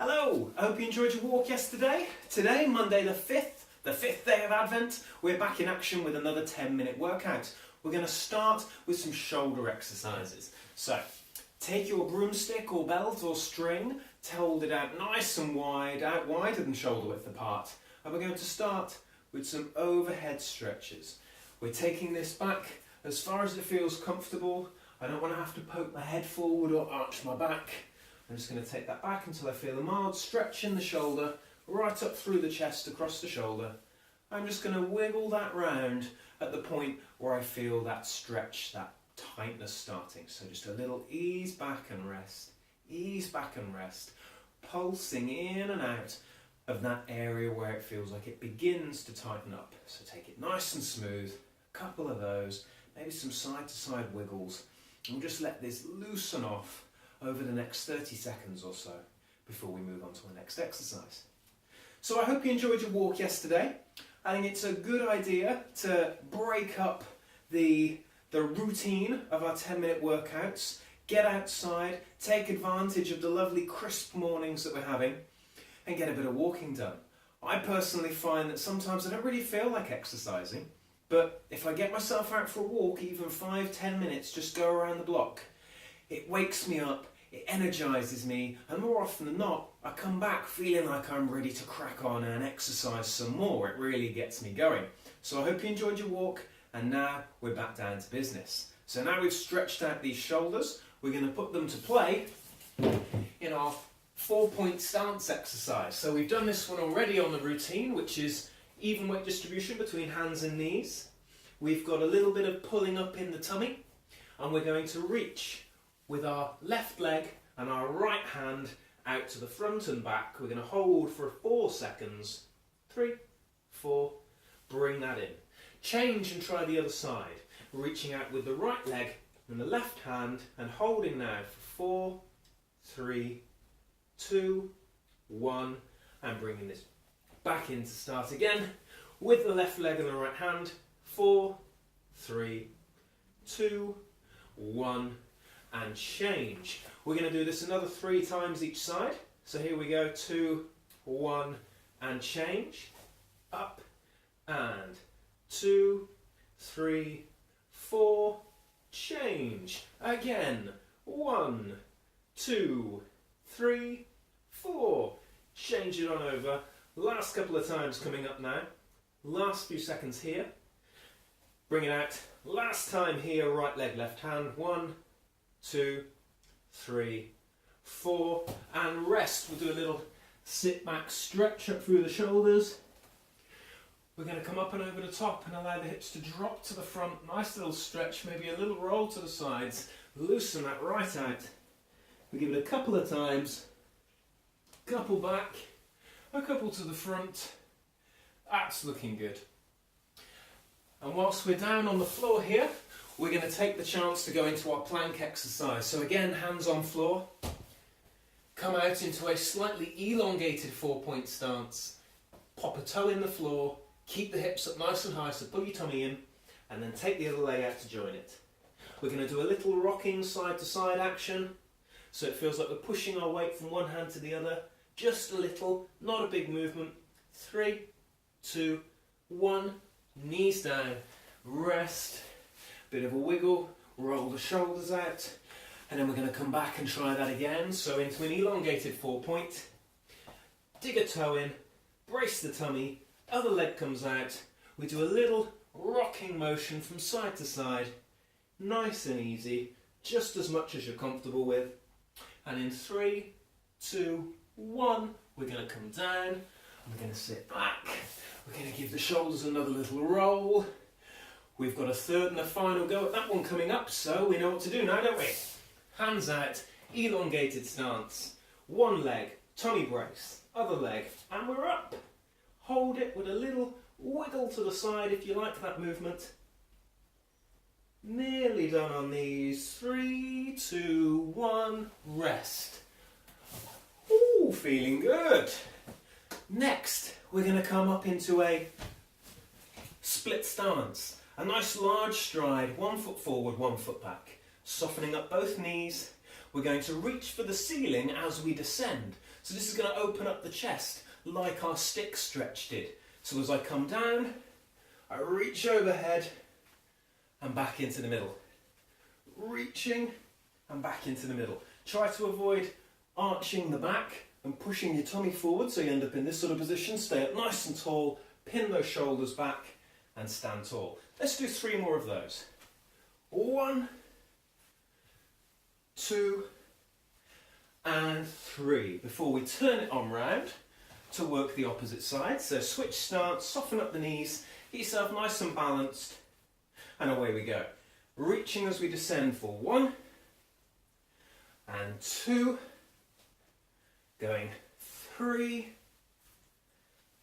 Hello, I hope you enjoyed your walk yesterday. Today, Monday the 5th day of Advent, we're back in action with another 10-minute workout. We're going to start with some shoulder exercises. So, take your broomstick or belt or string, hold it out nice and wide, out wider than shoulder width apart. And we're going to start with some overhead stretches. We're taking this back as far as it feels comfortable. I don't want to have to poke my head forward or arch my back. I'm just going to take that back until I feel a mild stretch in the shoulder, right up through the chest, across the shoulder. I'm just going to wiggle that round at the point where I feel that stretch, that tightness starting. So just a little ease back and rest, pulsing in and out of that area where it feels like it begins to tighten up. So take it nice and smooth, a couple of those, maybe some side to side wiggles, and just let this loosen off over the next 30 seconds or so before we move on to our next exercise. So I hope you enjoyed your walk yesterday. I think it's a good idea to break up the routine of our 10-minute workouts, get outside, take advantage of the lovely crisp mornings that we're having, and get a bit of walking done. I personally find that sometimes I don't really feel like exercising, but if I get myself out for a walk, even 5-10 minutes, just go around the block, it wakes me up, it energises me, and more often than not, I come back feeling like I'm ready to crack on and exercise some more. It really gets me going. So I hope you enjoyed your walk, and now we're back down to business. So now we've stretched out these shoulders, we're going to put them to play in our 4-point stance exercise. So we've done this one already on the routine, which is even weight distribution between hands and knees. We've got a little bit of pulling up in the tummy, and we're going to reach with our left leg and our right hand out to the front and back. We're going to hold for 4 seconds. 3, 4, bring that in. Change and try the other side. Reaching out with the right leg and the left hand and holding now for 4, 3, 2, 1, and bringing this back in to start again with the left leg and the right hand. 4, 3, 2, 1, and change. We're going to do this another 3 times each side. So here we go, 2, 1, and change. Up, and 2, 3, 4, change. Again, 1, 2, 3, 4. Change it on over. Last couple of times coming up now. Last few seconds here. Bring it out. Last time here, right leg, left hand. 1, 2, 3, 4, and rest. We'll do a little sit back stretch up through the shoulders. We're going to come up and over the top and allow the hips to drop to the front. Nice little stretch, maybe a little roll to the sides. Loosen that right out. We give it a couple of times. Couple back, a couple to the front. That's looking good. And whilst we're down on the floor here, we're going to take the chance to go into our plank exercise. So again, hands on floor. Come out into a slightly elongated 4-point stance. Pop a toe in the floor. Keep the hips up nice and high, so pull your tummy in. And then take the other leg out to join it. We're going to do a little rocking side to side action. So it feels like we're pushing our weight from one hand to the other. Just a little, not a big movement. 3, 2, 1. Knees down. Rest. Bit of a wiggle, roll the shoulders out, and then we're going to come back and try that again. So into an elongated 4-point, dig a toe in, brace the tummy, other leg comes out. We do a little rocking motion from side to side, nice and easy, just as much as you're comfortable with. And in 3, 2, 1, we're going to come down, we're going to sit back, we're going to give the shoulders another little roll. We've got a third and a final go at that one coming up, so we know what to do now, don't we? Hands out, elongated stance. One leg, tummy brace, other leg, and we're up. Hold it with a little wiggle to the side if you like that movement. Nearly done on these. 3, 2, 1, rest. Ooh, feeling good. Next, we're going to come up into a split stance. A nice large stride, 1 foot forward, 1 foot back. Softening up both knees. we're going to reach for the ceiling as we descend. So this is going to open up the chest like our stick stretch did. So as I come down, I reach overhead and back into the middle. Reaching and back into the middle. Try to avoid arching the back and pushing your tummy forward so you end up in this sort of position. Stay up nice and tall, pin those shoulders back and stand tall. Let's do 3 more of those. 1, 2 and 3 before we turn it on round to work the opposite side. So switch stance, soften up the knees, get yourself nice and balanced, and away we go. Reaching as we descend for 1 and 2, going 3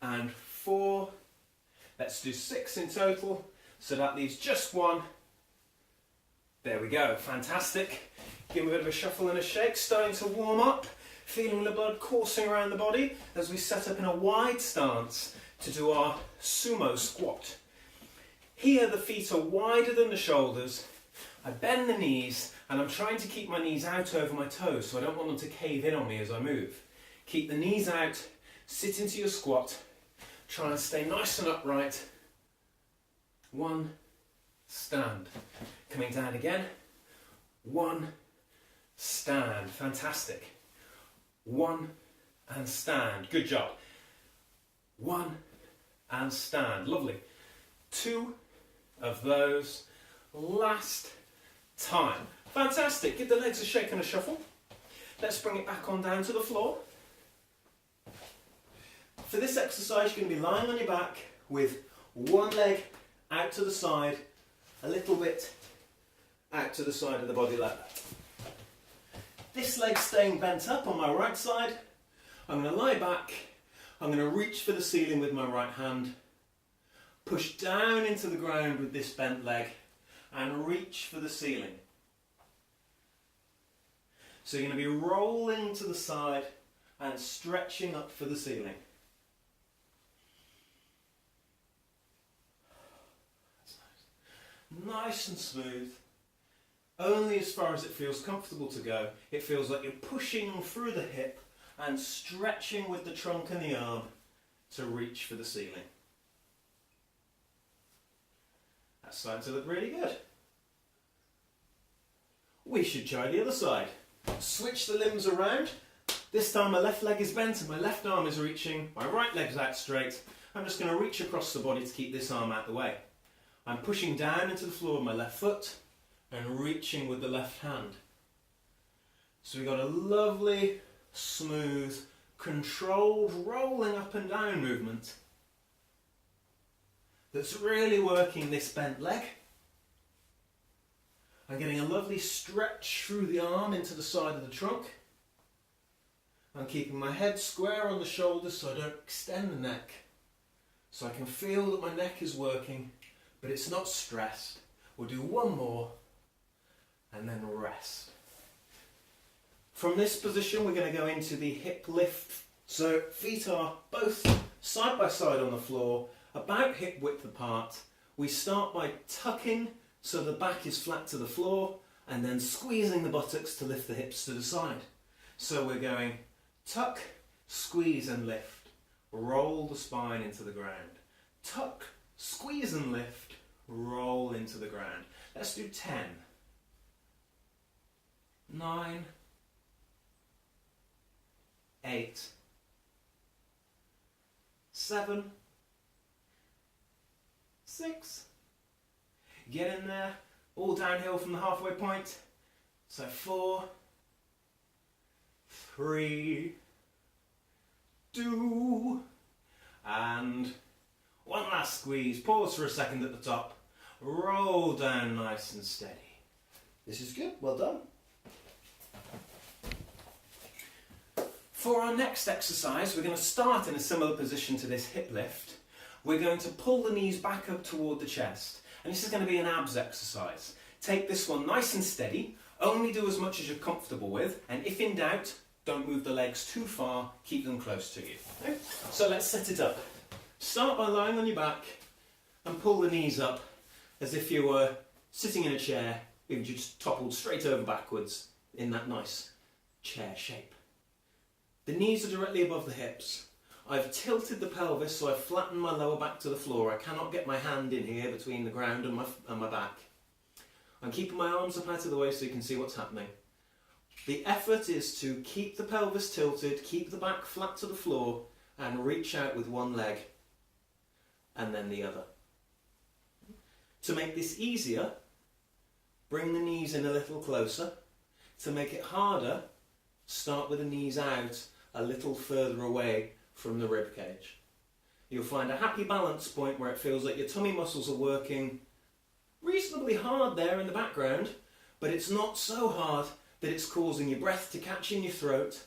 and 4. Let's do 6 in total, so that leaves just 1. There we go, fantastic. Give me a bit of a shuffle and a shake, starting to warm up, feeling the blood coursing around the body as we set up in a wide stance to do our sumo squat. Here the feet are wider than the shoulders. I bend the knees and I'm trying to keep my knees out over my toes so I don't want them to cave in on me as I move. Keep the knees out, sit into your squat, try and stay nice and upright. 1, stand. Coming down again. 1, stand. Fantastic. 1 and stand. Good job. 1 and stand. Lovely. 2 of those. Last time. Fantastic. Give the legs a shake and a shuffle. Let's bring it back on down to the floor. For this exercise, you're going to be lying on your back with one leg out to the side, a little bit out to the side of the body like that. This leg staying bent up on my right side. I'm going to lie back. I'm going to reach for the ceiling with my right hand. Push down into the ground with this bent leg and reach for the ceiling. So you're going to be rolling to the side and stretching up for the ceiling. That's nice and smooth. Only as far as it feels comfortable to go. It feels like you're pushing through the hip and stretching with the trunk and the arm to reach for the ceiling. That's starting to look really good. We should try the other side. Switch the limbs around. This time my left leg is bent and my left arm is reaching. My right leg's out straight. I'm just going to reach across the body to keep this arm out the way. I'm pushing down into the floor with my left foot and reaching with the left hand. So we've got a lovely, smooth, controlled rolling up and down movement that's really working this bent leg. I'm getting a lovely stretch through the arm into the side of the trunk. I'm keeping my head square on the shoulders so I don't extend the neck. So I can feel that my neck is working, but it's not stressed. We'll do 1 more and then rest. From this position we're going to go into the hip lift. So feet are both side by side on the floor, about hip width apart. We start by tucking so the back is flat to the floor and then squeezing the buttocks to lift the hips to the side. So we're going tuck, squeeze and lift. Roll the spine into the ground. Tuck, squeeze and lift. Roll into the ground. Let's do 10. 9, 8, 7, 6. Get in there, all downhill from the halfway point. So 4, 3, 2, and 1 last squeeze. Pause for a second at the top. Roll down nice and steady. This is good, well done. For our next exercise, we're going to start in a similar position to this hip lift. We're going to pull the knees back up toward the chest. And this is going to be an abs exercise. Take this one nice and steady. Only do as much as you're comfortable with. And if in doubt, don't move the legs too far. Keep them close to you. Okay? So let's set it up. Start by lying on your back and pull the knees up as if you were sitting in a chair. You've just toppled straight over backwards in that nice chair shape. The knees are directly above the hips. I've tilted the pelvis so I've flattened my lower back to the floor. I cannot get my hand in here between the ground and my back. I'm keeping my arms up out of the way so you can see what's happening. The effort is to keep the pelvis tilted, keep the back flat to the floor, and reach out with one leg and then the other. To make this easier, bring the knees in a little closer. To make it harder, start with the knees out a little further away from the rib cage. You'll find a happy balance point where it feels like your tummy muscles are working reasonably hard there in the background, but it's not so hard that it's causing your breath to catch in your throat.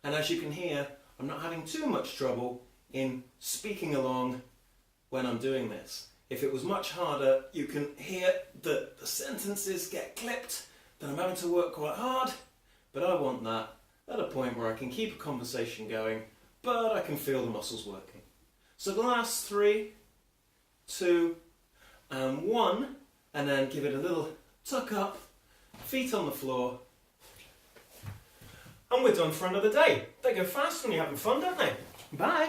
And as you can hear, I'm not having too much trouble in speaking along when I'm doing this. If it was much harder, you can hear that the sentences get clipped, that I'm having to work quite hard, but I want that at a point where I can keep a conversation going, but I can feel the muscles working. So the last 3, 2, and 1, and then give it a little tuck up, feet on the floor, and we're done for another day. They go fast when you're having fun, don't they? Bye!